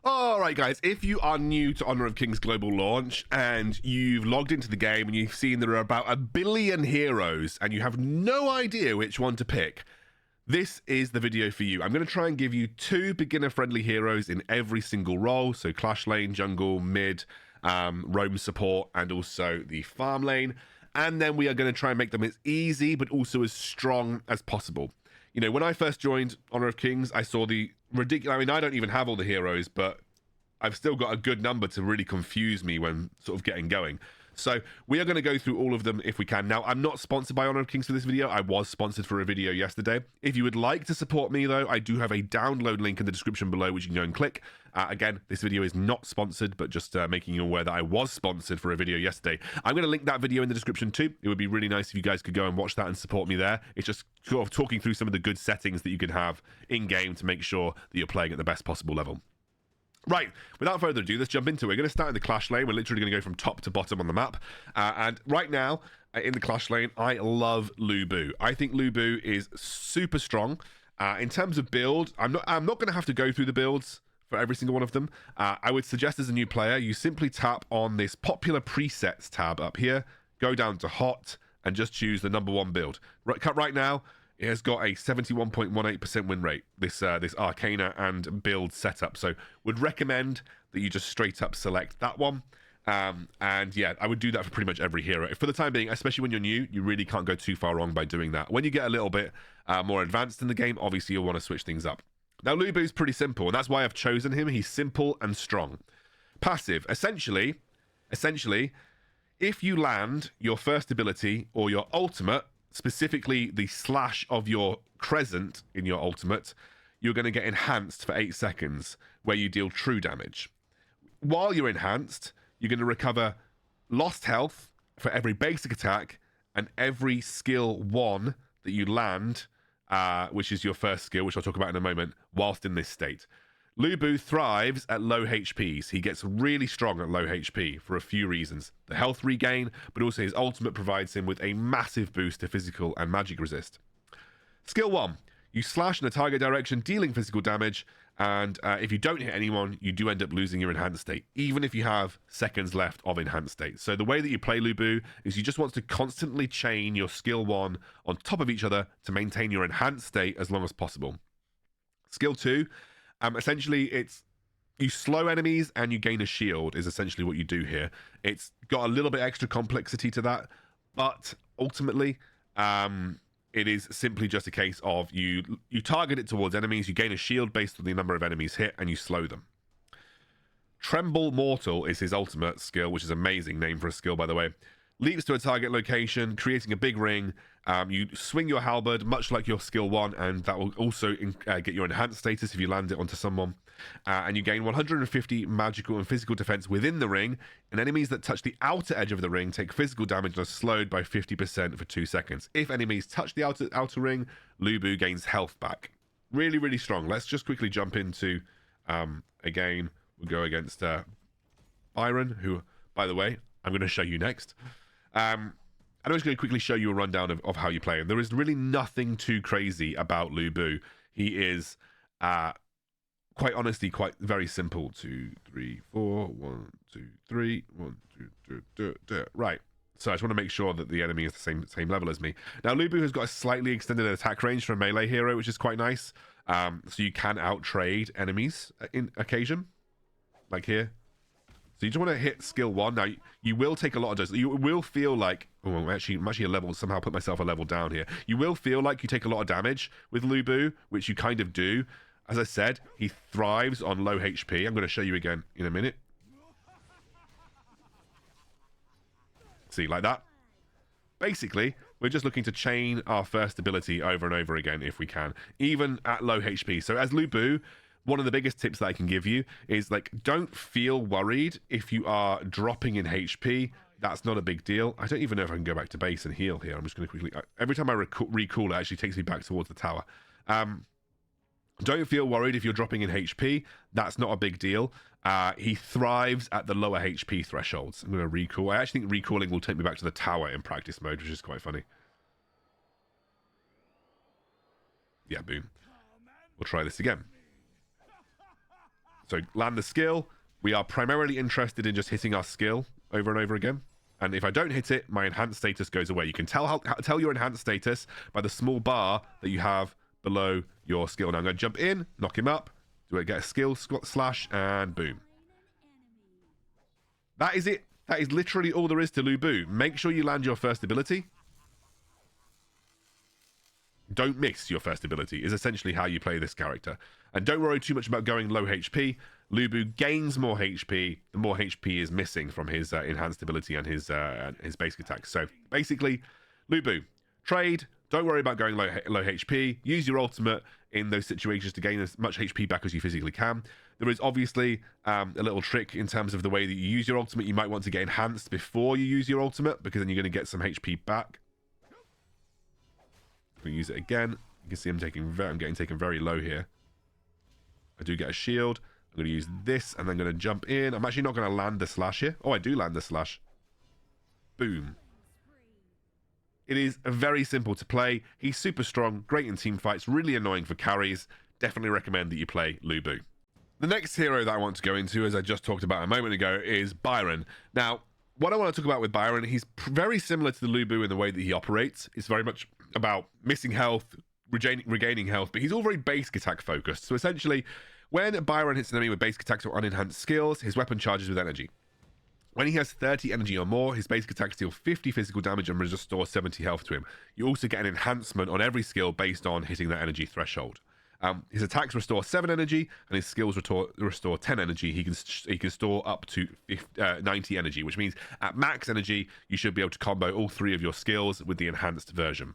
All right, guys, if you are new to Honor of Kings global launch and you've logged into the game and you've seen there are about 1 billion heroes and you have no idea which one to pick, this is the video for you. I'm going to try and give you 2 beginner-friendly heroes in every single role. So Clash Lane, Jungle, Mid, Roam Support, and also the Farm Lane. And then we are going to try and make them as easy but also as strong as possible. You know, when I first joined Honor of Kings, I saw the ridiculous... I mean, I don't even have all the heroes, but I've still got a good number to really confuse me when sort of getting going. So we are going to go through all of them if we can. Now, I'm not sponsored by Honor of Kings for this video. I was sponsored for a video yesterday. If you would like to support me, though, I do have a download link in the description below, which you can go and click. Again, this video is not sponsored, but just making you aware that I was sponsored for a video yesterday. I'm going to link that video in the description too. It would be really nice if you guys could go and watch that and support me there. It's just sort of talking through some of the good settings that you can have in-game to make sure that you're playing at the best possible level. Right, without further ado, let's jump into it. We're going to start in the Clash Lane. We're literally going to go from top to bottom on the map. And right now, in the Clash Lane, I love Lu Bu. I think Lu Bu is super strong. In terms of build, I'm not going to have to go through the builds for every single one of them. I would suggest as a new player, you simply tap on this popular presets tab up here, go down to hot, and just choose the #1 build. Right now, it has got a 71.18% win rate, this Arcana and build setup. So would recommend that you just straight up select that one. And yeah, I would do that for pretty much every hero. For the time being, especially when you're new, you really can't go too far wrong by doing that. When you get a little bit more advanced in the game, obviously you'll want to switch things up. Now, Lu Bu is pretty simple, and that's why I've chosen him. He's simple and strong. Passive, essentially, if you land your first ability or your ultimate, specifically the slash of your crescent in your ultimate, you're going to get enhanced for 8 seconds, where you deal true damage. While you're enhanced, you're going to recover lost health for every basic attack and every skill 1 that you land, which is your first skill, which I'll talk about in a moment, whilst in this state. Lu Bu thrives at low HPs. He gets really strong at low HP for a few reasons. The health regain, but also his ultimate provides him with a massive boost to physical and magic resist. Skill 1. You slash in a target direction, dealing physical damage, and if you don't hit anyone, you do end up losing your enhanced state, even if you have seconds left of enhanced state. So the way that you play Lu Bu is you just want to constantly chain your skill 1 on top of each other to maintain your enhanced state as long as possible. Skill 2. Essentially, it's you slow enemies and you gain a shield is essentially what you do here. It's got a little bit extra complexity to that, but ultimately, it is simply just a case of you target it towards enemies, you gain a shield based on the number of enemies hit, and you slow them. Tremble Mortal is his ultimate skill, which is an amazing name for a skill, by the way. Leaps to a target location, creating a big ring. You swing your halberd, much like your skill 1, and that will also get your enhanced status if you land it onto someone. And you gain 150 magical and physical defense within the ring, and enemies that touch the outer edge of the ring take physical damage and are slowed by 50% for 2 seconds. If enemies touch the outer ring, Lu Bu gains health back. Really, really strong. Let's just quickly jump into, again, we'll go against Biron, who, by the way, I'm going to show you next. I'm just going to quickly show you a rundown of how you play him. There is really nothing too crazy about Lu Bu. He is, quite honestly, very simple. 2, 3, 4, 1, 2, 3, 1, 2, 2. Right. So I just want to make sure that the enemy is the same level as me. Now, Lu Bu has got a slightly extended attack range for a melee hero, which is quite nice. So you can out-trade enemies in occasion, like here. So you just want to hit skill 1. Now, you will take a lot of doses. You will feel like... Oh, I'm actually a level... Somehow put myself a level down here. You will feel like you take a lot of damage with Lu Bu, which you kind of do. As I said, he thrives on low HP. I'm going to show you again in a minute. See, like that. Basically, we're just looking to chain our first ability over and over again if we can, even at low HP. So as Lu Bu... One of the biggest tips that I can give you is, like, don't feel worried if you are dropping in HP. That's not a big deal. I don't even know if I can go back to base and heal here. I'm just going to quickly... Every time I recall, it actually takes me back towards the tower. Don't feel worried if you're dropping in HP. That's not a big deal. He thrives at the lower HP thresholds. I'm going to recall. I actually think recalling will take me back to the tower in practice mode, which is quite funny. Yeah, boom. We'll try this again. So land the skill. We are primarily interested in just hitting our skill over and over again. And if I don't hit it, my enhanced status goes away. You can tell your enhanced status by the small bar that you have below your skill. Now I'm going to jump in, knock him up, get a skill slash, and boom. That is it. That is literally all there is to Lu Bu. Make sure you land your first ability. Don't miss your first ability is essentially how you play this character. And don't worry too much about going low HP. Lu Bu gains more HP the more HP is missing from his enhanced ability and his basic attack. So basically, Lu Bu, trade. Don't worry about going low HP. Use your ultimate in those situations to gain as much HP back as you physically can. There is obviously a little trick in terms of the way that you use your ultimate. You might want to get enhanced before you use your ultimate, because then you're going to get some HP back. I'm going to use it again. You can see I'm getting taken very low here. I do get a shield. I'm going to use this, and then going to jump in. I'm actually not going to land the slash here. Oh, I do land the slash. Boom. It is very simple to play. He's super strong, great in team fights, really annoying for carries. Definitely recommend that you play Lu Bu. The next hero that I want to go into, as I just talked about a moment ago, is Biron. Now, what I want to talk about with Biron, he's very similar to the Lu Bu in the way that he operates. It's very much about missing health, regaining health, but he's all very basic attack focused. So essentially, when Biron hits an enemy with basic attacks or unenhanced skills, his weapon charges with energy. When he has 30 energy or more, his basic attacks deal 50 physical damage and restore 70 health to him. You also get an enhancement on every skill based on hitting that energy threshold. His attacks restore 7 energy, and his skills restore 10 energy. He can store up to 90 energy, which means at max energy, you should be able to combo all 3 of your skills with the enhanced version.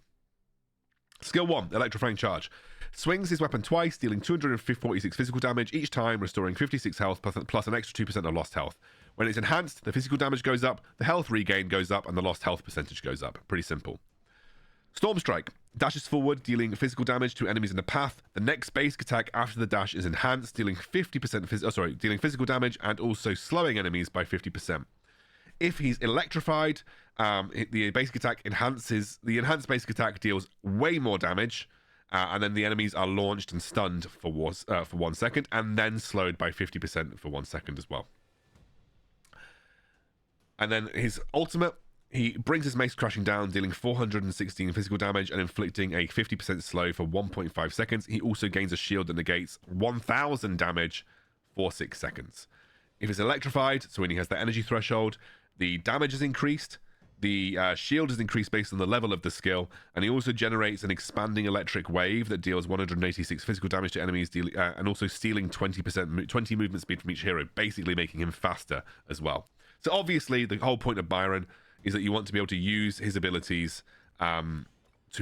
Skill 1, Electrifying Charge. Swings his weapon twice, dealing 246 physical damage each time, restoring 56 health plus an extra 2% of lost health. When it's enhanced, the physical damage goes up, the health regain goes up, and the lost health percentage goes up. Pretty simple. Storm Strike. Dashes forward, dealing physical damage to enemies in the path. The next basic attack after the dash is enhanced, dealing 50% dealing physical damage and also slowing enemies by 50%. If he's electrified, the basic attack enhances. The enhanced basic attack deals way more damage, and then the enemies are launched and stunned for 1 second, and then slowed by 50% for 1 second as well. And then his ultimate. He brings his mace crashing down, dealing 416 physical damage and inflicting a 50% slow for 1.5 seconds. He also gains a shield that negates 1000 damage for 6 seconds. If it's electrified, so when he has the energy threshold, the damage is increased, the shield is increased based on the level of the skill, and he also generates an expanding electric wave that deals 186 physical damage to enemies, and also stealing 20 movement speed from each hero, basically making him faster as well. So obviously, the whole point of Biron is that you want to be able to use his abilities to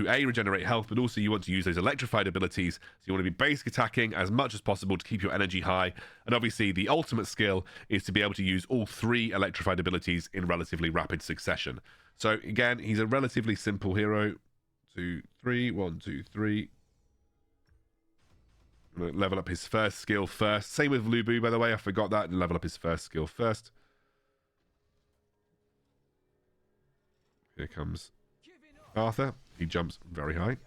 regenerate health, but also you want to use those electrified abilities. So you want to be basic attacking as much as possible to keep your energy high. And obviously the ultimate skill is to be able to use all 3 electrified abilities in relatively rapid succession. So again, he's a relatively simple hero. 2, 3, 1, 2, 3. I'm going to level up his first skill first. Same with Lu Bu, by the way. I forgot that. Level up his first skill first. Here comes Arthur. He jumps very high.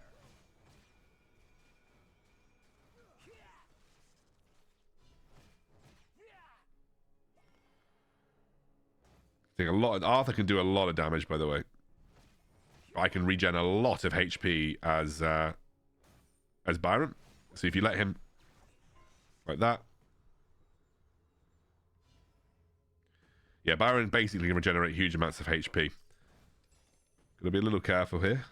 Arthur can do a lot of damage, by the way. I can regen a lot of HP as Biron. So if you let him like that. Yeah, Biron basically can regenerate huge amounts of HP. Gotta be a little careful here.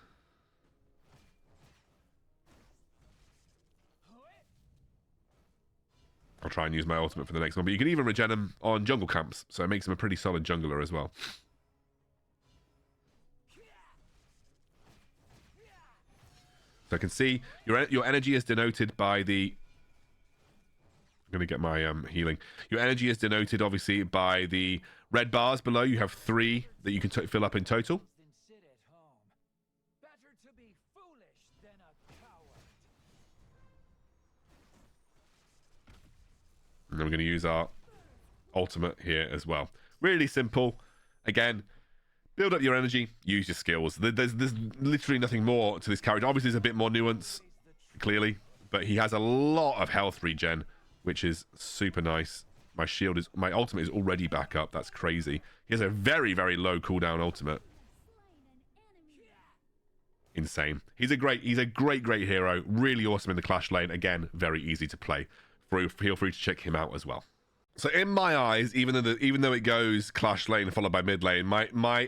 I'll try and use my ultimate for the next one. But you can even regen him on jungle camps. So it makes him a pretty solid jungler as well. So I can see your energy is denoted by the... I'm going to get my healing. Your energy is denoted, obviously, by the red bars below. You have 3 that you can fill up in total. And then we're going to use our ultimate here as well. Really simple. Again, build up your energy, use your skills. There's literally nothing more to this character. Obviously, there's a bit more nuance, clearly. But he has a lot of health regen. which is super nice. My ultimate is already back up. That's crazy. He has a very, very low cooldown ultimate. Insane. He's a great hero. Really awesome in the Clash lane. Again, very easy to play. Feel free to check him out as well. So in my eyes, even though it goes Clash lane followed by mid lane,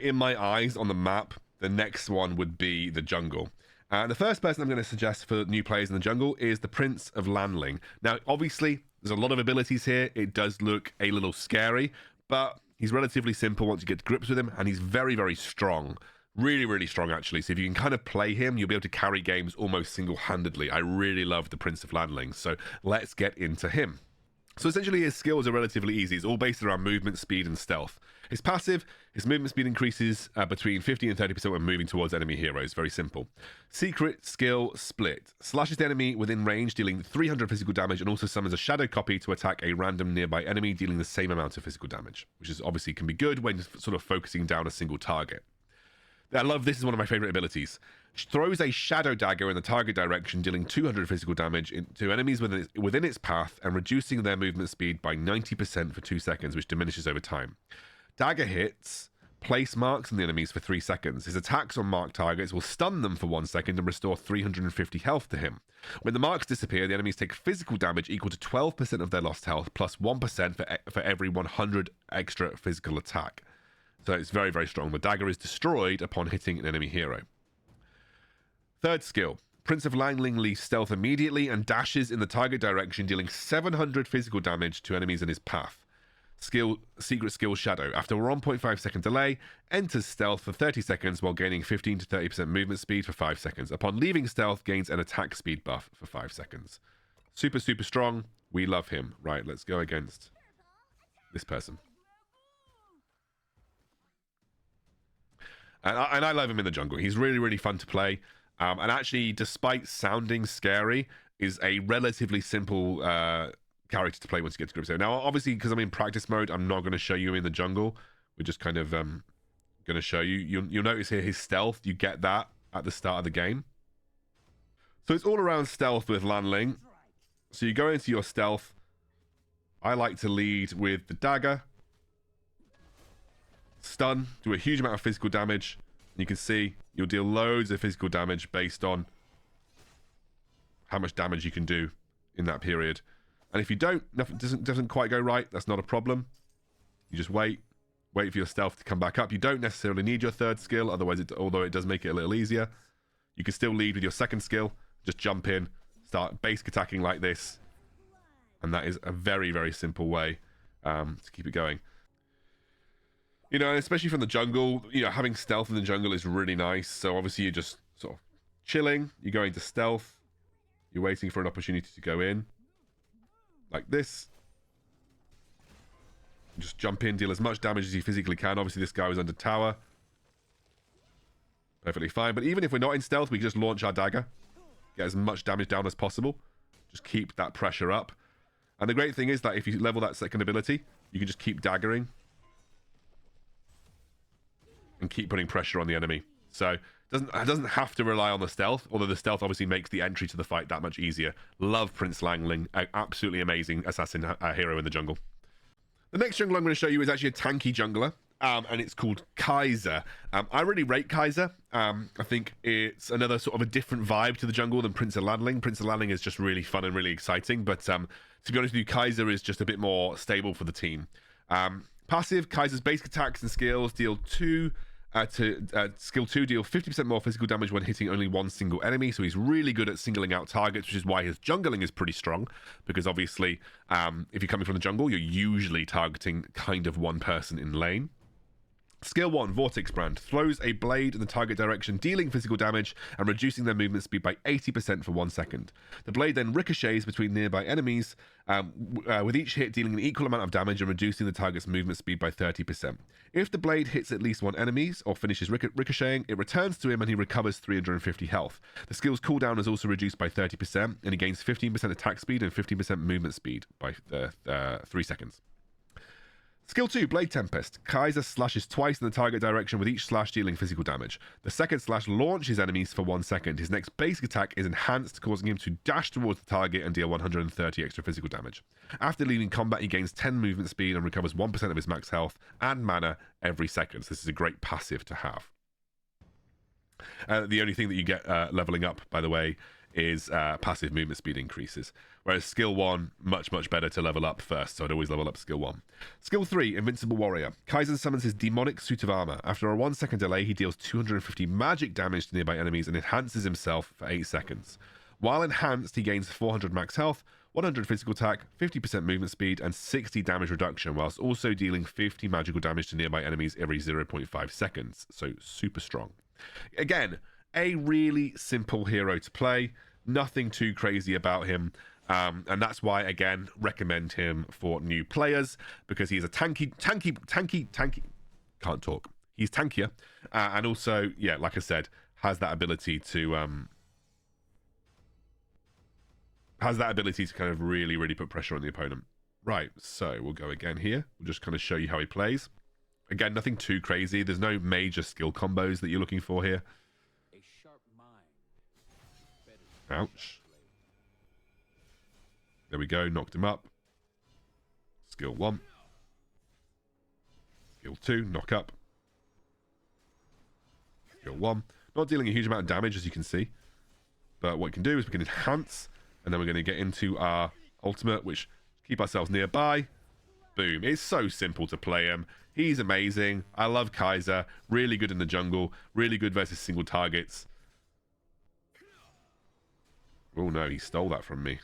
in my eyes on the map, the next one would be the jungle. And the first person I'm going to suggest for new players in the jungle is the Prince of Lanling. Now, obviously, there's a lot of abilities here. It does look a little scary, but he's relatively simple once you get to grips with him, and he's very, very strong. Really, really strong, actually. So if you can kind of play him, you'll be able to carry games almost single-handedly. I really love the Prince of Lanling, so let's get into him. So essentially, his skills are relatively easy. It's all based around movement, speed, and stealth. His passive, his movement speed increases between 50 and 30% when moving towards enemy heroes. Very simple. Secret skill split. Slashes the enemy within range, dealing 300 physical damage, and also summons a shadow copy to attack a random nearby enemy, dealing the same amount of physical damage, which is obviously can be good when sort of focusing down a single target. I love this. Is one of my favorite abilities. Throws a shadow dagger in the target direction, dealing 200 physical damage to enemies within its path and reducing their movement speed by 90% for 2 seconds, which diminishes over time. Dagger hits place marks on the enemies for 3 seconds. His attacks on marked targets will stun them for 1 second and restore 350 health to him. When the marks disappear, the enemies take physical damage equal to 12% of their lost health, plus 1% for every 100 extra physical attack. So it's very, very strong. The dagger is destroyed upon hitting an enemy hero. Third skill. Prince of Lanling leaves stealth immediately and dashes in the target direction, dealing 700 physical damage to enemies in his path. Secret skill Shadow. After a 1.5 second delay, enters stealth for 30 seconds while gaining 15 to 30% movement speed for 5 seconds. Upon leaving stealth, gains an attack speed buff for 5 seconds. Super, super strong. We love him. Right, let's go against this person. And I love him in the jungle. He's really, really fun to play. And actually, despite sounding scary, is a relatively simple character to play once you get to grips. Now, obviously, because I'm in practice mode, I'm not going to show you in the jungle. We're just kind of going to show you. You'll notice here his stealth. You get that at the start of the game. So it's all around stealth with Lanling. So you go into your stealth. I like to lead with the dagger. Stun, do a huge amount of physical damage. You can see you'll deal loads of physical damage based on how much damage you can do in that period. And if you don't, nothing doesn't quite go right, that's not a problem. You just wait for your stealth to come back up. You don't necessarily need your third skill, otherwise, although it does make it a little easier. You can still lead with your second skill. Just jump in, start basic attacking like this, and that is a very, very simple way to keep it going. You know, especially from the jungle, you know, having stealth in the jungle is really nice. So obviously you're just sort of chilling. You're going to stealth. You're waiting for an opportunity to go in. Like this. Just jump in, deal as much damage as you physically can. Obviously this guy was under tower. Perfectly fine. But even if we're not in stealth, we can just launch our dagger. Get as much damage down as possible. Just keep that pressure up. And the great thing is that if you level that second ability, you can just keep daggering. And keep putting pressure on the enemy. So it doesn't have to rely on the stealth, although the stealth obviously makes the entry to the fight that much easier. Love Prince Lanling, absolutely amazing assassin hero in the jungle. The next jungle I'm going to show you is actually a tanky jungler, and it's called Kaizer. I really rate Kaizer. I think it's another sort of a different vibe to the jungle than Prince of Lanling. Prince of Lanling is just really fun and really exciting, but to be honest with you, Kaizer is just a bit more stable for the team. Passive, Kaizer's basic attacks and skills deal skill 2 deal 50% more physical damage when hitting only one single enemy, so he's really good at singling out targets, which is why his jungling is pretty strong, because obviously if you're coming from the jungle, you're usually targeting kind of one person in lane. Skill 1, Vortex Brand. Throws a blade in the target direction, dealing physical damage and reducing their movement speed by 80% for 1 second. The blade then ricochets between nearby enemies, with each hit dealing an equal amount of damage and reducing the target's movement speed by 30%. If the blade hits at least one enemy or finishes ricocheting, it returns to him and he recovers 350 health. The skill's cooldown is also reduced by 30%, and he gains 15% attack speed and 15% movement speed by 3 seconds. Skill 2, Blade Tempest. Kaizer slashes twice in the target direction with each slash dealing physical damage. The second slash launches enemies for 1 second. His next basic attack is enhanced, causing him to dash towards the target and deal 130 extra physical damage. After leaving combat, he gains 10 movement speed and recovers 1% of his max health and mana every second. So this is a great passive to have. The only thing that you get leveling up, by the way, is passive movement speed increases. Whereas skill 1, much better to level up first, so I'd always level up skill 1. Skill 3, Invincible Warrior. Kaizen summons his demonic suit of armor. After a 1 second delay, he deals 250 magic damage to nearby enemies and enhances himself for 8 seconds. While enhanced, he gains 400 max health, 100 physical attack, 50% movement speed, and 60 damage reduction, whilst also dealing 50 magical damage to nearby enemies every 0.5 seconds, so super strong. Again, a really simple hero to play, nothing too crazy about him. And that's why, again, recommend him for new players, because he's a tanky, can't talk. He's tankier. And also, yeah, like I said, has that ability to kind of really put pressure on the opponent. Right, so we'll go again here. We'll just kind of show you how he plays. Again, nothing too crazy. There's no major skill combos that you're looking for here. Ouch. There we go, knocked him up. Skill 1. Skill 2, knock up. Skill 1. Not dealing a huge amount of damage, as you can see. But what we can do is we can enhance, and then we're going to get into our ultimate, which keep ourselves nearby. Boom. It's so simple to play him. He's amazing. I love Kaizer. Really good in the jungle. Really good versus single targets. Oh no, he stole that from me.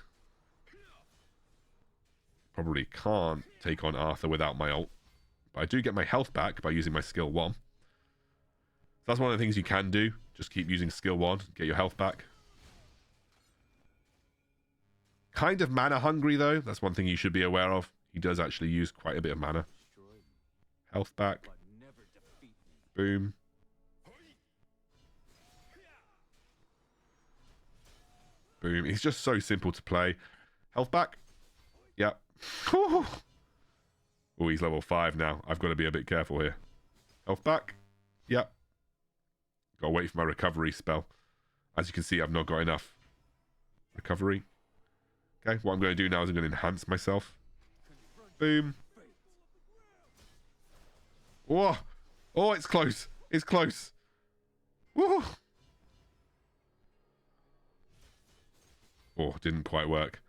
Probably can't take on Arthur without my ult. But I do get my health back by using my skill 1. So that's one of the things you can do. Just keep using skill 1, get your health back. Kind of mana hungry though. That's one thing you should be aware of. He does actually use quite a bit of mana. Health back. Boom. Boom. He's just so simple to play. Health back. Yep. Oh, he's level 5 now. I've got to be a bit careful here. Health back. Yep. Got to wait for my recovery spell. As you can see, I've not got enough recovery. Okay, what I'm going to do now is I'm going to enhance myself. Boom. Whoa. Oh, it's close. It's close. Woo. Oh, didn't quite work.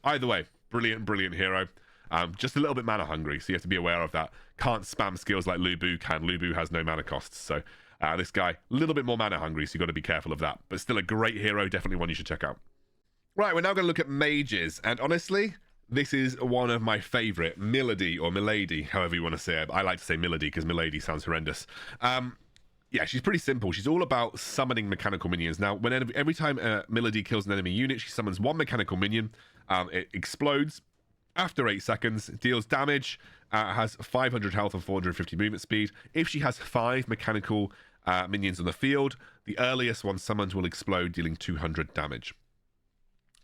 Either way, brilliant hero. Just a little bit mana hungry, so you have to be aware of that. Can't spam skills like Lu Bu can. Lu Bu has no mana costs, so this guy, a little bit more mana hungry, so you've got to be careful of that. But still a great hero, definitely one you should check out. Right, we're now going to look at mages, and honestly, this is one of my favourite, Milady, or Milady, however you want to say it. I like to say Milady, because Milady sounds horrendous. Yeah, she's pretty simple. She's all about summoning mechanical minions. Now, every time Milady kills an enemy unit, she summons one mechanical minion. It explodes after 8 seconds, deals damage, has 500 health and 450 movement speed. If she has 5 mechanical minions on the field, the earliest one summoned will explode, dealing 200 damage.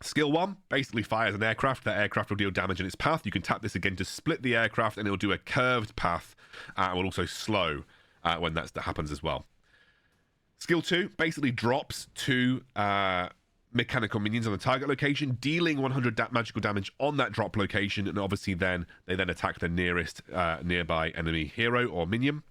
Skill 1 basically fires an aircraft. That aircraft will deal damage in its path. You can tap this again to split the aircraft, and it'll do a curved path. It will also slow when that happens as well. Skill 2 basically drops 2 mechanical minions on the target location, dealing 100 magical damage on that drop location, and obviously then they attack the nearest nearby enemy hero or minion.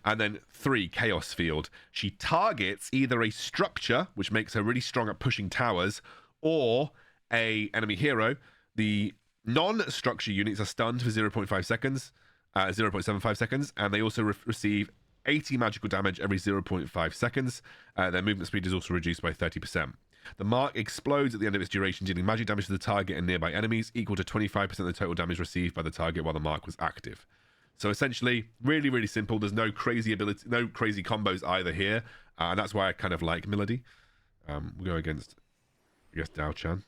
And then 3, Chaos Field. She targets either a structure, which makes her really strong at pushing towers, or a enemy hero. The non-structure units are stunned for 0.5 seconds, 0.75 seconds, and they also receive 80 magical damage every 0.5 seconds. Their movement speed is also reduced by 30%. The mark explodes at the end of its duration, dealing magic damage to the target and nearby enemies, equal to 25% of the total damage received by the target while the mark was active. So essentially, really simple. There's no crazy combos either here, and that's why I kind of like Milady. We'll go against, I guess, Dao Chan.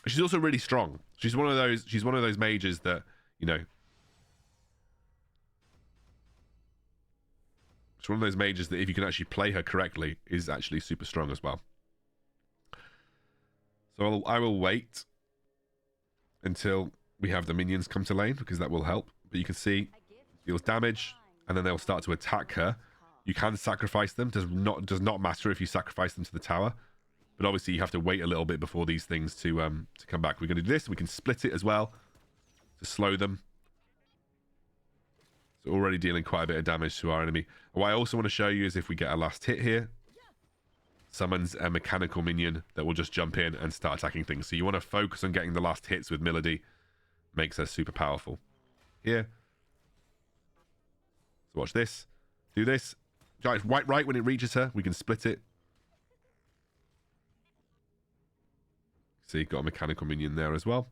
She's also really strong. She's one of those mages that, you know, it's one of those mages that if you can actually play her correctly is actually super strong as well. So I will wait until we have the minions come to lane, because that will help. But you can see, deals damage, and then they'll start to attack her. You can sacrifice them. Does not matter if you sacrifice them to the tower. But obviously you have to wait a little bit before these things to come back. We're going to do this. We can split it as well to slow them. So already dealing quite a bit of damage to our enemy. What I also want to show you is if we get a last hit here, summons a mechanical minion that will just jump in and start attacking things. So you want to focus on getting the last hits with Milady. Makes her super powerful. Here. So watch this. Do this. Right when it reaches her, we can split it. See, got a mechanical minion there as well.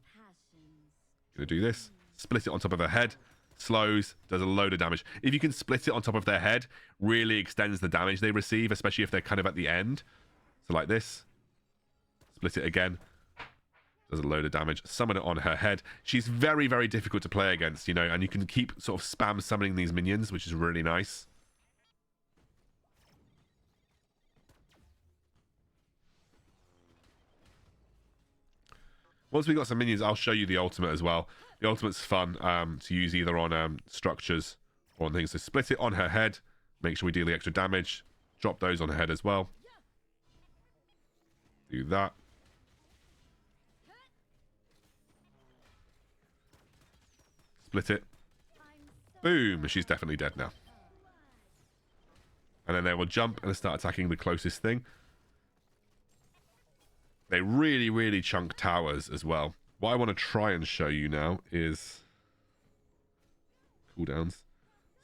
Gonna do this. Split it on top of her head. Slows, does a load of damage. If you can split it on top of their head, really extends the damage they receive, especially if they're kind of at the end. So like this. Split it again. Does a load of damage. Summon it on her head. She's very, very difficult to play against, you know, and you can keep sort of spam summoning these minions, which is really nice. Once we got some minions, I'll show you the ultimate as well. The ultimate's fun to use either on structures or on things. So split it on her head. Make sure we deal the extra damage. Drop those on her head as well. Do that. Split it. Boom. She's definitely dead now. And then they will jump and start attacking the closest thing. They really, really chunk towers as well. What I want to try and show you now is cooldowns.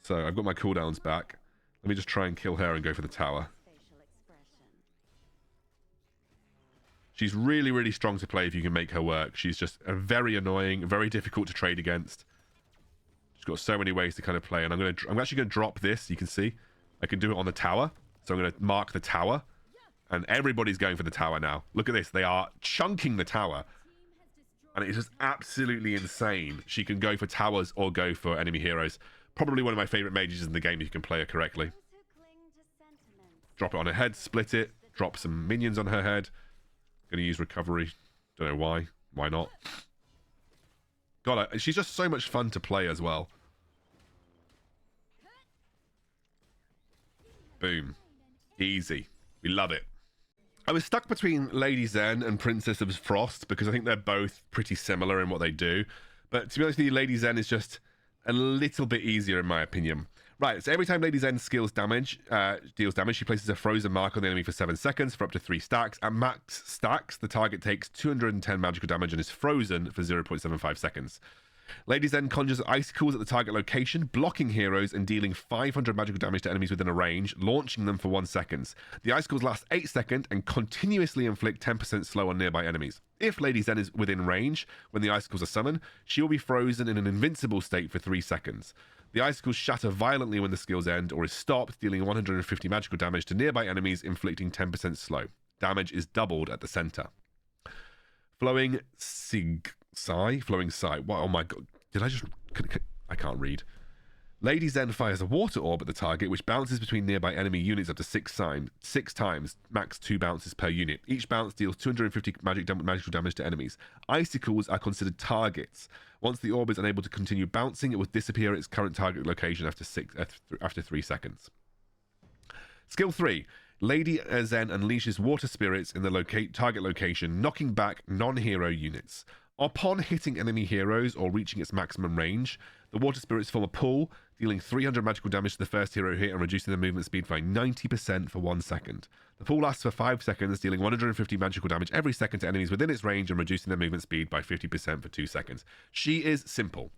So I've got my cooldowns back. Let me just try and kill her and go for the tower. She's really, really strong to play if you can make her work. She's just very annoying, very difficult to trade against. She's got so many ways to kind of play. And I'm actually going to drop this. You can see I can do it on the tower. So I'm going to mark the tower. And everybody's going for the tower now. Look at this. They are chunking the tower. And it's just absolutely insane. She can go for towers or go for enemy heroes. Probably one of my favorite mages in the game if you can play her correctly. Drop it on her head. Split it. Drop some minions on her head. Going to use recovery. Don't know why. Why not? God, she's just so much fun to play as well. Boom. Easy. We love it. I was stuck between Lady Zhen and Princess of Frost because I think they're both pretty similar in what they do. But to be honest with you, Lady Zhen is just a little bit easier in my opinion. Right, so every time Lady Zhen deals damage, she places a frozen mark on the enemy for 7 seconds for up to 3 stacks. At max stacks, the target takes 210 magical damage and is frozen for 0.75 seconds. Lady Zhen conjures icicles at the target location, blocking heroes and dealing 500 magical damage to enemies within a range, launching them for 1 second. The icicles last 8 seconds and continuously inflict 10% slow on nearby enemies. If Lady Zhen is within range when the icicles are summoned, she will be frozen in an invincible state for 3 seconds. The icicles shatter violently when the skills end or is stopped, dealing 150 magical damage to nearby enemies, inflicting 10% slow. Damage is doubled at the center. Flowing Sigh. Wow, oh my god. I can't read. Lady Zhen fires a water orb at the target, which bounces between nearby enemy units up to 6 times, max 2 bounces per unit. Each bounce deals 250 magical damage to enemies. Icicles are considered targets. Once the orb is unable to continue bouncing, it will disappear at its current target location after 3 seconds. Skill 3. Lady Zhen unleashes water spirits in the target location, knocking back non-hero units. Upon hitting enemy heroes or reaching its maximum range, the water spirits form a pool, dealing 300 magical damage to the first hero hit and reducing their movement speed by 90% for 1 second. The pool lasts for 5 seconds, dealing 150 magical damage every second to enemies within its range and reducing their movement speed by 50% for 2 seconds. She is simple.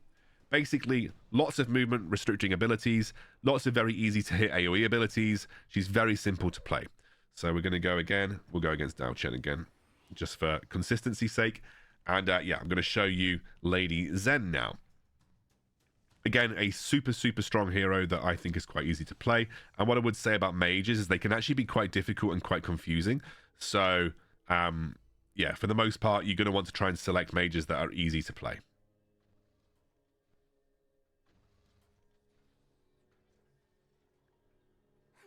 Basically, lots of movement restricting abilities, lots of very easy to hit AoE abilities. She's very simple to play. So we're going to go again. We'll go against Dao Chen again, just for consistency's sake. And yeah, I'm going to show you Lady Zhen now. Again, a super, super strong hero that I think is quite easy to play. And what I would say about mages is they can actually be quite difficult and quite confusing. So, yeah, for the most part, you're going to want to try and select mages that are easy to play.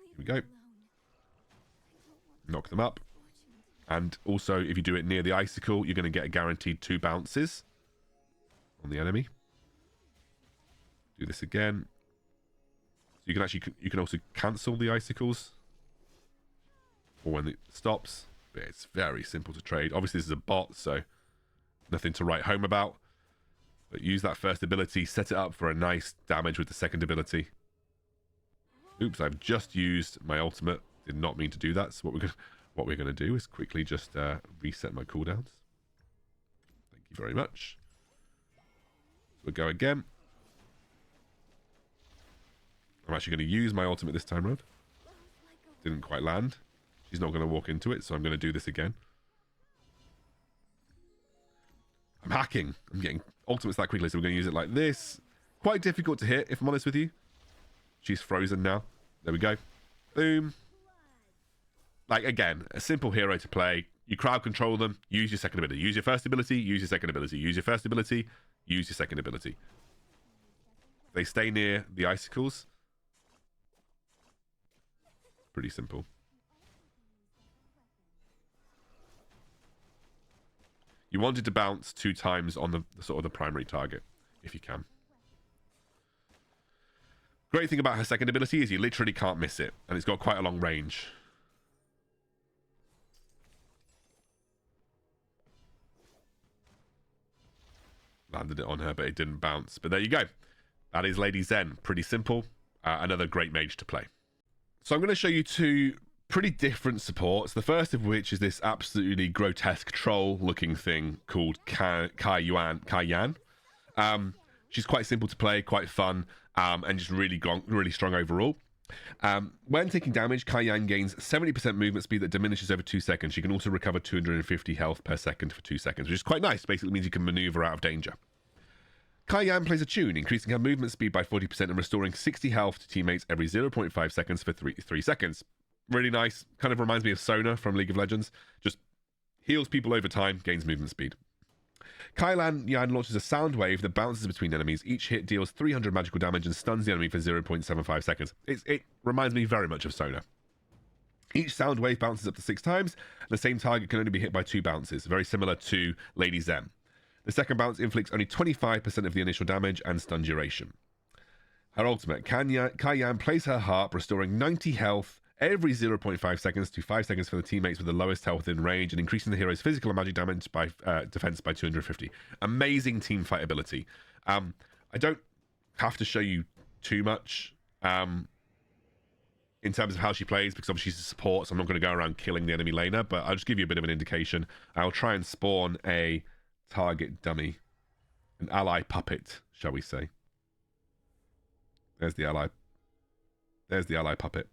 Here we go. Knock them up. And also, if you do it near the icicle, you're going to get a guaranteed 2 bounces on the enemy. Do this again. So you can also cancel the icicles, or when it stops. But it's very simple to trade. Obviously, this is a bot, so nothing to write home about. But use that first ability, set it up for a nice damage with the second ability. Oops, I've just used my ultimate. Did not mean to do that. So what we're gonna do is quickly just reset my cooldowns. Thank you very much. So we'll go again. I'm actually going to use my ultimate this time around. Didn't quite land. She's not going to walk into it, so I'm going to do this again. I'm hacking. I'm getting ultimates that quickly, so we're going to use it like this. Quite difficult to hit, if I'm honest with you. She's frozen now. There we go. Boom. Like, again, a simple hero to play. You crowd control them. Use your second ability. Use your first ability. Use your second ability. Use your first ability. Use your second ability. They stay near the icicles. Pretty simple. You wanted to bounce 2 times on the sort of the primary target, if you can. Great thing about her second ability is you literally can't miss it, and it's got quite a long range. Landed it on her, but it didn't bounce. But there you go. That is Lady Zhen. Pretty simple. Another great mage to play. So I'm going to show you 2 pretty different supports. The first of which is this absolutely grotesque troll-looking thing called Cai Yan. She's quite simple to play, quite fun, and just really strong overall. When taking damage, Cai Yan gains 70% movement speed that diminishes over 2 seconds. She can also recover 250 health per second for 2 seconds, which is quite nice. Basically means you can maneuver out of danger. Cai Yan plays a tune, increasing her movement speed by 40% and restoring 60 health to teammates every 0.5 seconds for 3 seconds. Really nice. Kind of reminds me of Sona from League of Legends. Just heals people over time, gains movement speed. Cai Yan launches a sound wave that bounces between enemies. Each hit deals 300 magical damage and stuns the enemy for 0.75 seconds. It reminds me very much of Sona. Each sound wave bounces up to 6 times, and the same target can only be hit by 2 bounces, very similar to Lady Zhen. The second bounce inflicts only 25% of the initial damage and stun duration. Her ultimate, Cai Yan plays her harp, restoring 90 health every 0.5 seconds to 5 seconds for the teammates with the lowest health in range, and increasing the hero's physical and magic damage by defense by 250. Amazing team fight ability. I don't have to show you too much in terms of how she plays, because obviously she's a support, so I'm not going to go around killing the enemy laner, but I'll just give you a bit of an indication. I'll try and spawn a target dummy, an ally puppet, shall we say. There's the ally. There's the ally puppet.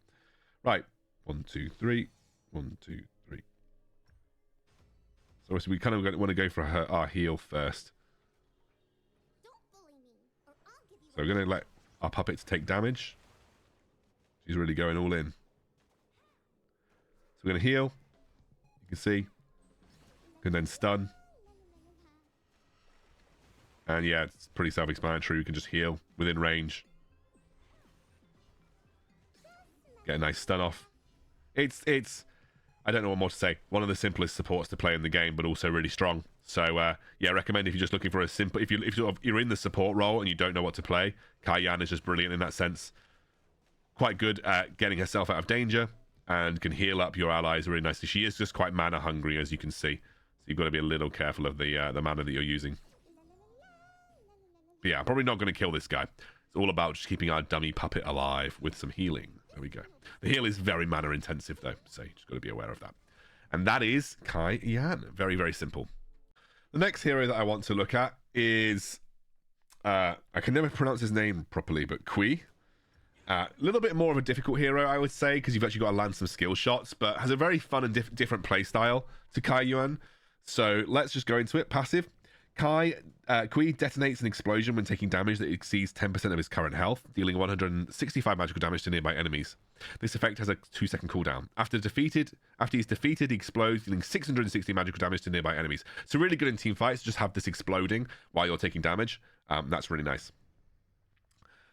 Right. 1, 2, 3. 1, 2, 3. So we kind of want to go for our heal first. So we're going to let our puppets take damage. She's really going all in. So we're going to heal. You can see. And then stun. And yeah, it's pretty self-explanatory. We can just heal within range. Get a nice stun off. It's I don't know what more to say. One of the simplest supports to play in the game, but also really strong. So yeah, recommend if you're just looking for a simple, if you're in the support role and you don't know what to play, Cai Yan is just brilliant in that sense. Quite good at getting herself out of danger and can heal up your allies really nicely. She is just quite mana hungry, as you can see. So you've got to be a little careful of the mana that you're using. But yeah, I'm probably not going to kill this guy. It's all about just keeping our dummy puppet alive with some healing. There we go. The heal is very mana intensive though, so you just got to be aware of that. And that is Cai Yan. Very, very simple. The next hero that I want to look at is, I can never pronounce his name properly, but Kui. A little bit more of a difficult hero, I would say, because you've actually got to land some skill shots, but has a very fun and different play style to Cai Yan. So let's just go into it. Passive. Kui detonates an explosion when taking damage that exceeds 10% of his current health, dealing 165 magical damage to nearby enemies. This effect has a 2-second cooldown. After he's defeated, he explodes, dealing 660 magical damage to nearby enemies. So really good in team fights, just have this exploding while you're taking damage. That's really nice.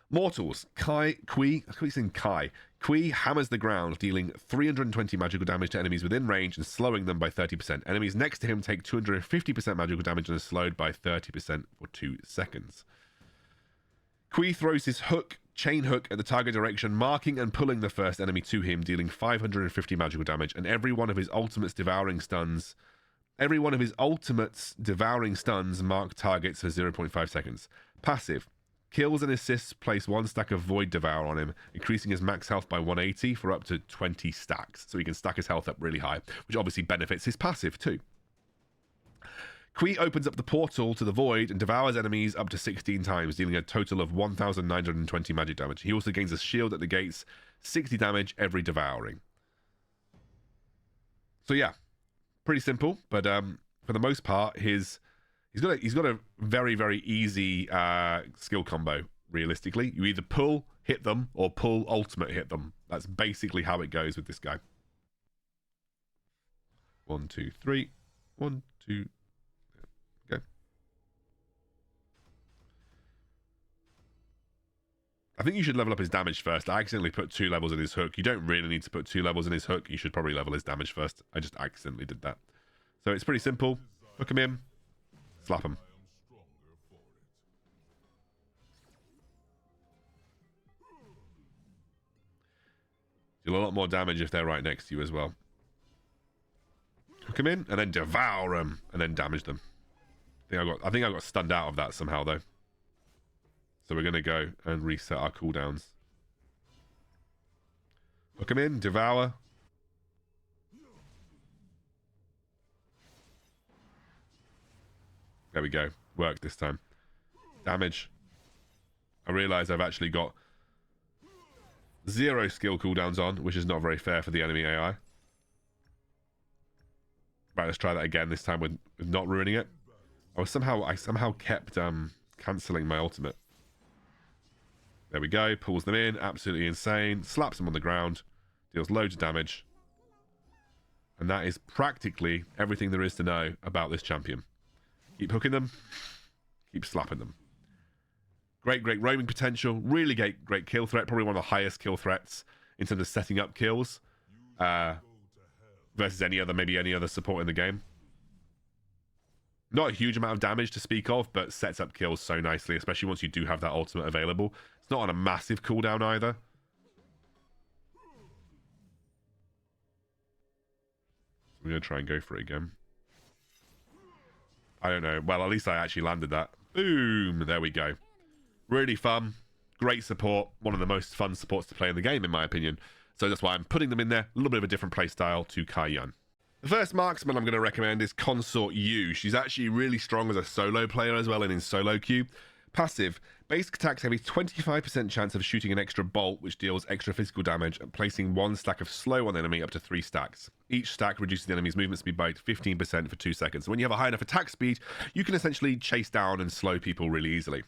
Mortals. I keep saying Kai. Kui hammers the ground, dealing 320 magical damage to enemies within range and slowing them by 30%. Enemies next to him take 250% magical damage and are slowed by 30% for 2 seconds. Kui throws his hook, chain hook, at the target direction, marking and pulling the first enemy to him, dealing 550 magical damage, and every one of his ultimates devouring stuns mark targets for 0.5 seconds. Passive. Kills and assists place 1 stack of Void Devour on him, increasing his max health by 180 for up to 20 stacks. So he can stack his health up really high, which obviously benefits his passive too. Kui opens up the portal to the Void and devours enemies up to 16 times, dealing a total of 1,920 magic damage. He also gains a shield that negates 60 damage every devouring. So yeah, pretty simple, but for the most part, he's got a very, very easy skill combo, realistically. You either pull, hit them, or pull, ultimate, hit them. That's basically how it goes with this guy. 1, 2, 3. 1, 2, go. I think you should level up his damage first. I accidentally put 2 levels in his hook. You don't really need to put 2 levels in his hook. You should probably level his damage first. I just accidentally did that. So it's pretty simple. Hook him in. Slap him. Deal a lot more damage if they're right next to you as well. Hook him in and then devour them and then damage them. I think I got stunned out of that somehow though. So we're gonna go and reset our cooldowns. Hook him in, devour. There we go. Worked this time. Damage. I realise I've actually got 0 skill cooldowns on, which is not very fair for the enemy AI. Right, let's try that again, this time with not ruining it. I somehow kept cancelling my ultimate. There we go. Pulls them in. Absolutely insane. Slaps them on the ground. Deals loads of damage. And that is practically everything there is to know about this champion. Keep hooking them. Keep slapping them. Great roaming potential. Really great kill threat. Probably one of the highest kill threats in terms of setting up kills. Versus any other support in the game. Not a huge amount of damage to speak of, but sets up kills so nicely, especially once you do have that ultimate available. It's not on a massive cooldown either. I'm going to try and go for it again. I don't know. Well, at least I actually landed that. Boom! There we go. Really fun. Great support. One of the most fun supports to play in the game, in my opinion. So that's why I'm putting them in there. A little bit of a different play style to Cai Yan. The first marksman I'm going to recommend is Consort Yu. She's actually really strong as a solo player as well and in solo queue. Passive. Basic attacks have a 25% chance of shooting an extra bolt, which deals extra physical damage, and placing 1 stack of slow on the enemy up to 3 stacks. Each stack reduces the enemy's movement speed by 15% for 2 seconds. So when you have a high enough attack speed, you can essentially chase down and slow people really easily.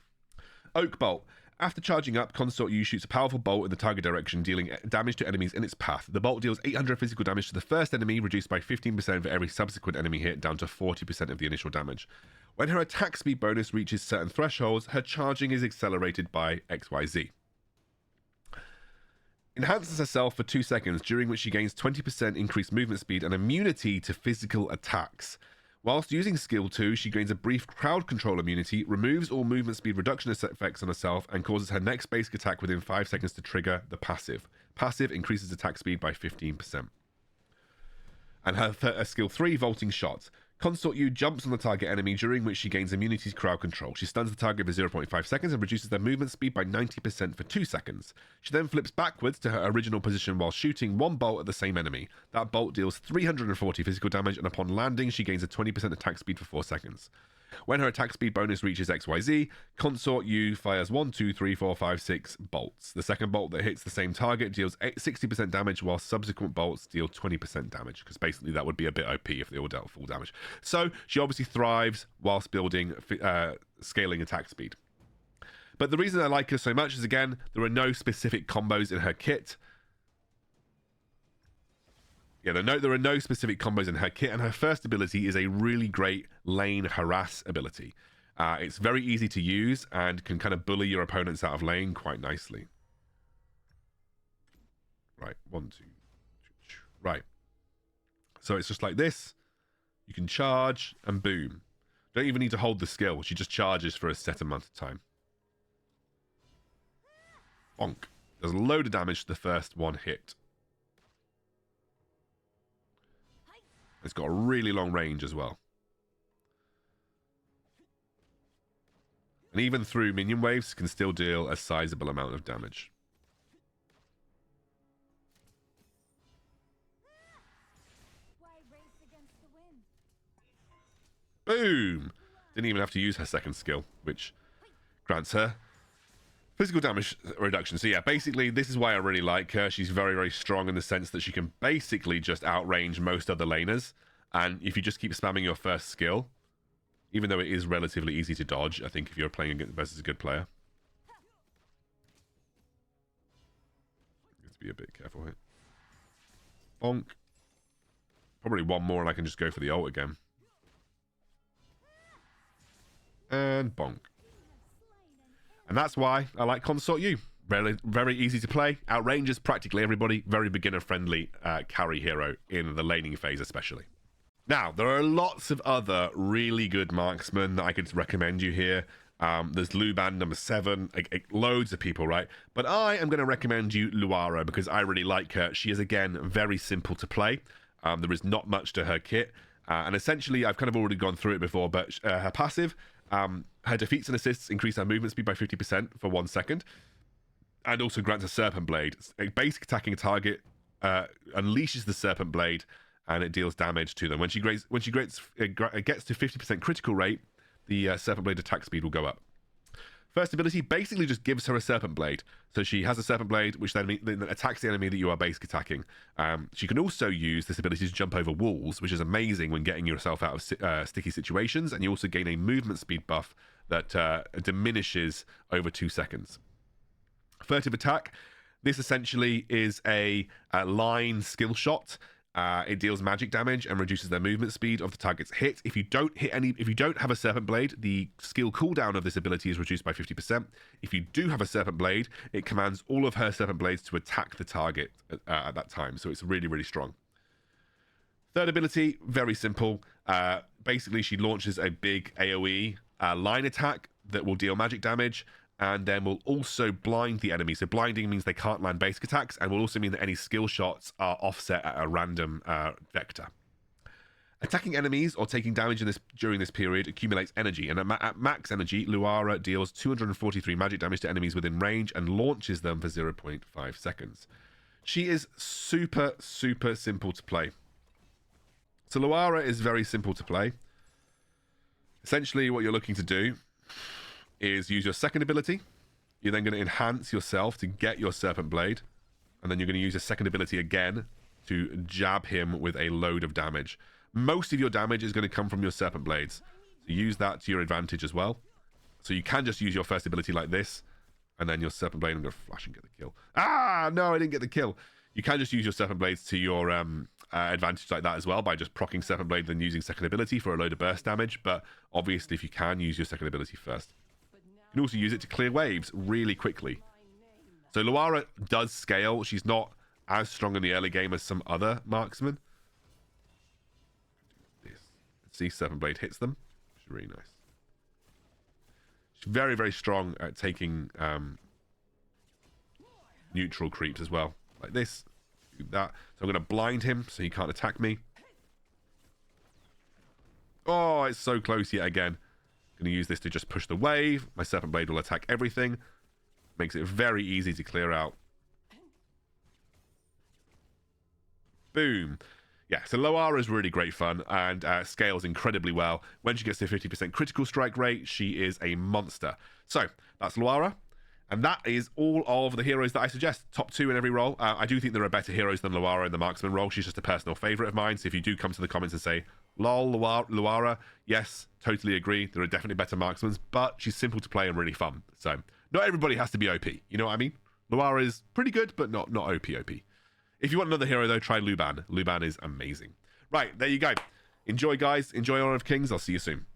HoK Bolt. After charging up, Consort Yu shoots a powerful bolt in the target direction, dealing damage to enemies in its path. The bolt deals 800 physical damage to the first enemy, reduced by 15% for every subsequent enemy hit, down to 40% of the initial damage. When her attack speed bonus reaches certain thresholds, her charging is accelerated by XYZ. Enhances herself for 2 seconds, during which she gains 20% increased movement speed and immunity to physical attacks. Whilst using skill 2, she gains a brief crowd control immunity, removes all movement speed reduction effects on herself, and causes her next basic attack within 5 seconds to trigger the passive. Passive increases attack speed by 15%. And her skill 3, Vaulting Shot. Consort Yu jumps on the target enemy, during which she gains immunity to crowd control. She stuns the target for 0.5 seconds and reduces their movement speed by 90% for 2 seconds. She then flips backwards to her original position while shooting 1 bolt at the same enemy. That bolt deals 340 physical damage, and upon landing, she gains a 20% attack speed for 4 seconds. When her attack speed bonus reaches XYZ, Consort Yu fires 1, 2, 3, 4, 5, 6 bolts. The second bolt that hits the same target deals 60% damage, while subsequent bolts deal 20% damage, because basically that would be a bit OP if they all dealt full damage. So she obviously thrives whilst building scaling attack speed. But the reason I like her so much is, again, there are no specific combos in her kit. Yeah, there are no specific combos in her kit, and her first ability is a really great lane harass ability. It's very easy to use and can kind of bully your opponents out of lane quite nicely. Right, 1, 2. Right. So it's just like this. You can charge and boom. Don't even need to hold the skill. She just charges for a set amount of time. Bonk. Does a load of damage to the first one hit. It's got a really long range as well. And even through minion waves, can still deal a sizable amount of damage. Boom! Didn't even have to use her second skill, which grants her physical damage reduction. So yeah, basically, this is why I really like her. She's very, very strong in the sense that she can basically just outrange most other laners. And if you just keep spamming your first skill, even though it is relatively easy to dodge, I think if you're playing against versus a good player. Let's be a bit careful here. Bonk. Probably one more and I can just go for the ult again. And bonk. And that's why I like Consort U. Very, very easy to play. Outranges practically everybody. Very beginner-friendly carry hero in the laning phase especially. Now, there are lots of other really good marksmen that I could recommend you here. There's Luban number 7. Loads of people, right? But I am going to recommend you Luara because I really like her. She is, again, very simple to play. There is not much to her kit. And essentially, I've kind of already gone through it before, but her passive... her defeats and assists increase her movement speed by 50% for 1 second, and also grants a Serpent Blade. A basic attacking target unleashes the Serpent Blade, and it deals damage to them. When she gets to 50% critical rate, the Serpent Blade attack speed will go up. First ability basically just gives her a Serpent Blade. So she has a Serpent Blade, which then attacks the enemy that you are basic attacking. She can also use this ability to jump over walls, which is amazing when getting yourself out of sticky situations. And you also gain a movement speed buff that diminishes over 2 seconds. Furtive attack. This essentially is a line skill shot. It deals magic damage and reduces their movement speed of the target's hit. If you don't have a Serpent Blade, the skill cooldown of this ability is reduced by 50%. If you do have a Serpent Blade, it commands all of her Serpent Blades to attack the target at that time. So it's really, really strong. Third ability, very simple. Basically, she launches a big AoE line attack that will deal magic damage, and then will also blind the enemy. So blinding means they can't land basic attacks, and will also mean that any skill shots are offset at a random vector. Attacking enemies or taking damage during this period accumulates energy, and at max energy, Luara deals 243 magic damage to enemies within range and launches them for 0.5 seconds. She is super, super simple to play. So Luara is very simple to play. Essentially, what you're looking to do is use your second ability. You're then going to enhance yourself to get your Serpent Blade, and then you're going to use your second ability again to jab him with a load of damage. Most of your damage is going to come from your Serpent Blades, so use that to your advantage as well. So you can just use your first ability like this, and then your Serpent Blade. I'm going to flash and get the kill. Ah, no, I didn't get the kill. You can just use your Serpent Blades to your advantage like that as well, by just proccing Serpent Blade, then using second ability for a load of burst damage. But obviously, if you can, use your second ability first. You can also use it to clear waves really quickly. So Luara does scale. She's not as strong in the early game as some other marksmen. See, Serpent Blade hits them. Which is really nice. She's very, very strong at taking neutral creeps as well. Like this. Do that. So I'm going to blind him so he can't attack me. Oh, it's so close yet again. Going to use this to just push the wave. My Serpent Blade will attack everything. Makes it very easy to clear out. Boom. Yeah, so Luara is really great fun and scales incredibly well. When she gets to 50% critical strike rate, she is a monster. So, that's Luara. And that is all of the heroes that I suggest. Top 2 in every role. I do think there are better heroes than Luara in the marksman role. She's just a personal favourite of mine. So if you do come to the comments and say, lol, Luara, yes, totally agree. There are definitely better marksmen, but she's simple to play and really fun. So not everybody has to be OP. You know what I mean? Luara is pretty good, but not OP. If you want another hero, though, try Luban. Luban is amazing. Right, there you go. Enjoy, guys. Enjoy Honor of Kings. I'll see you soon.